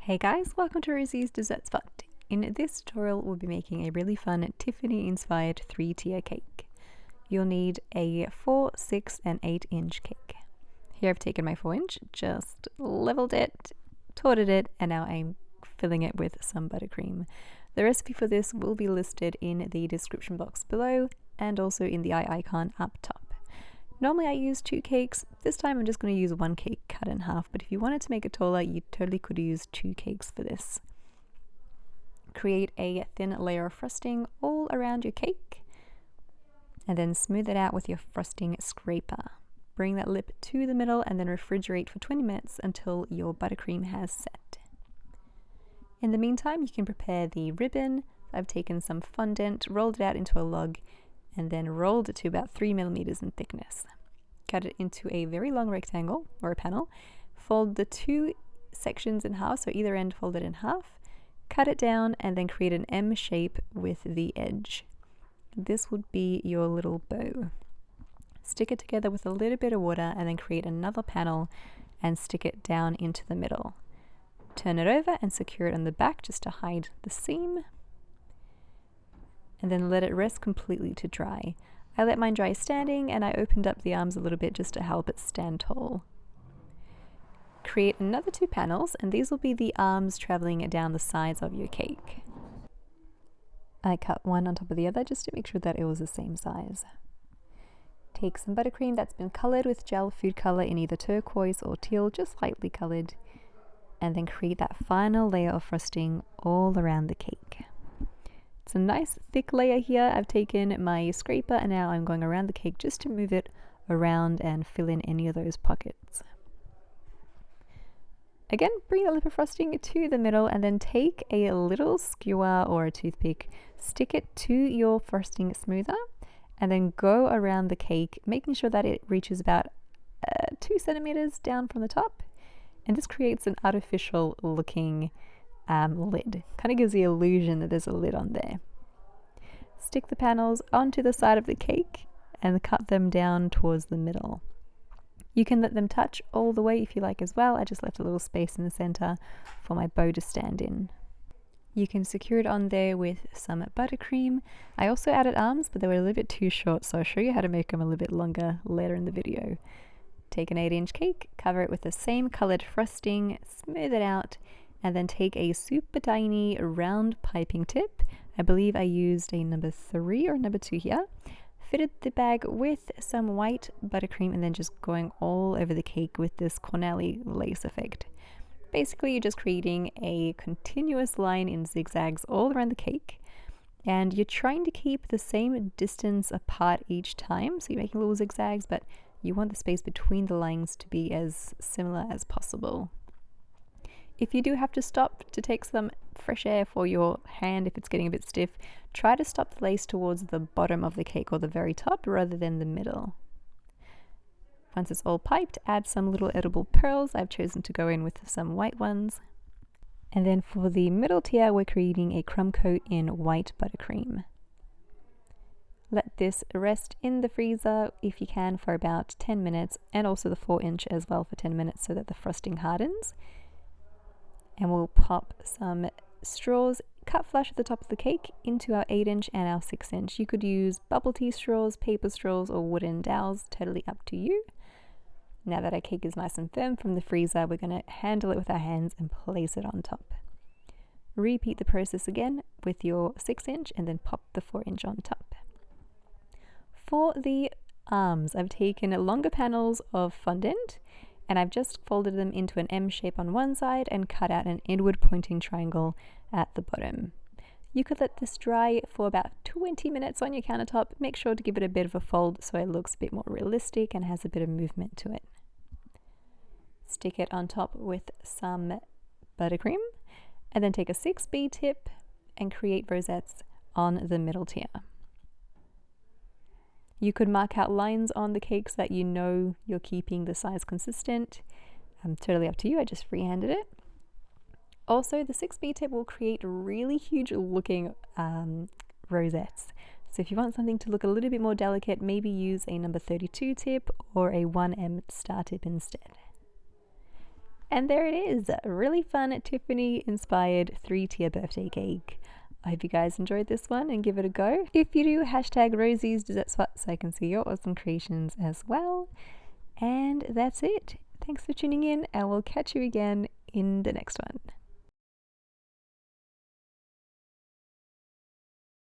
Hey guys, welcome to Rosie's Dessert Spot. In this tutorial we'll be making a really fun Tiffany inspired 3-tier cake. You'll need a 4, 6 and 8 inch cake. Here I've taken my 4 inch, just leveled it, torted it, and now I'm filling it with some buttercream. The recipe for this will be listed in the description box below and also in the eye icon up top. Normally I use 2 cakes, this time I'm just going to use 1 cake cut in half, but if you wanted to make it taller, you totally could use 2 cakes for this. Create a thin layer of frosting all around your cake, and then smooth it out with your frosting scraper. Bring that lip to the middle and then refrigerate for 20 minutes until your buttercream has set. In the meantime, you can prepare the ribbon. I've taken some fondant, rolled it out into a log, and then rolled it to about 3 millimeters in thickness. Cut it into a very long rectangle or a panel. Fold the 2 sections in half, so either end folded in half. Cut it down and then create an M shape with the edge. This would be your little bow. Stick it together with a little bit of water and then create another panel and stick it down into the middle. Turn it over and secure it on the back just to hide the seam. And then let it rest completely to dry. I let mine dry standing and I opened up the arms a little bit just to help it stand tall. Create another 2 panels, and these will be the arms traveling down the sides of your cake. I cut one on top of the other just to make sure that it was the same size. Take some buttercream that's been colored with gel food color in either turquoise or teal, just lightly colored, and then create that final layer of frosting all around the cake. It's a nice thick layer here. I've taken my scraper and now I'm going around the cake just to move it around and fill in any of those pockets. Again, bring the lip of frosting to the middle and then take a little skewer or a toothpick, stick it to your frosting smoother, and then go around the cake, making sure that it reaches about 2 centimeters down from the top. And this creates an artificial looking lid. Kind of gives the illusion that there's a lid on there. Stick the panels onto the side of the cake and cut them down towards the middle. You can let them touch all the way if you like as well. I just left a little space in the center for my bow to stand in. You can secure it on there with some buttercream. I also added arms, but they were a little bit too short, so I'll show you how to make them a little bit longer later in the video. Take an 8-inch cake, cover it with the same colored frosting, smooth it out, and then take a super tiny round piping tip. I believe I used a number 3 or number 2 here. Fitted the bag with some white buttercream and then just going all over the cake with this corneli lace effect. Basically, you're just creating a continuous line in zigzags all around the cake, and you're trying to keep the same distance apart each time. So you're making little zigzags, but you want the space between the lines to be as similar as possible. If you do have to stop to take some fresh air for your hand if it's getting a bit stiff, try to stop the lace towards the bottom of the cake or the very top rather than the middle. Once it's all piped, add some little edible pearls. I've chosen to go in with some white ones. And then for the middle tier, we're creating a crumb coat in white buttercream. Let this rest in the freezer if you can for about 10 minutes, and also the 4-inch as well for 10 minutes so that the frosting hardens. And we'll pop some straws cut flush at the top of the cake into our 8-inch and our 6-inch. You could use bubble tea straws, paper straws, or wooden dowels, totally up to you. Now that our cake is nice and firm from the freezer, we're going to handle it with our hands and place it on top. Repeat the process again with your 6-inch and then pop the 4-inch on top. For the arms, I've taken longer panels of fondant and I've just folded them into an M shape on one side and cut out an inward pointing triangle at the bottom. You could let this dry for about 20 minutes on your countertop. Make sure to give it a bit of a fold so it looks a bit more realistic and has a bit of movement to it. Stick it on top with some buttercream and then take a 6B tip and create rosettes on the middle tier. You could mark out lines on the cake so that you know you're keeping the size consistent. Totally up to you, I just freehanded it. Also, the 6B tip will create really huge looking rosettes. So if you want something to look a little bit more delicate, maybe use a number 32 tip or a 1M star tip instead. And there it is, a really fun Tiffany inspired 3-tier birthday cake. I hope you guys enjoyed this one and give it a go. If you do, hashtag Rosie's Dessert Swap so I can see your awesome creations as well. And that's it. Thanks for tuning in, and we'll catch you again in the next one.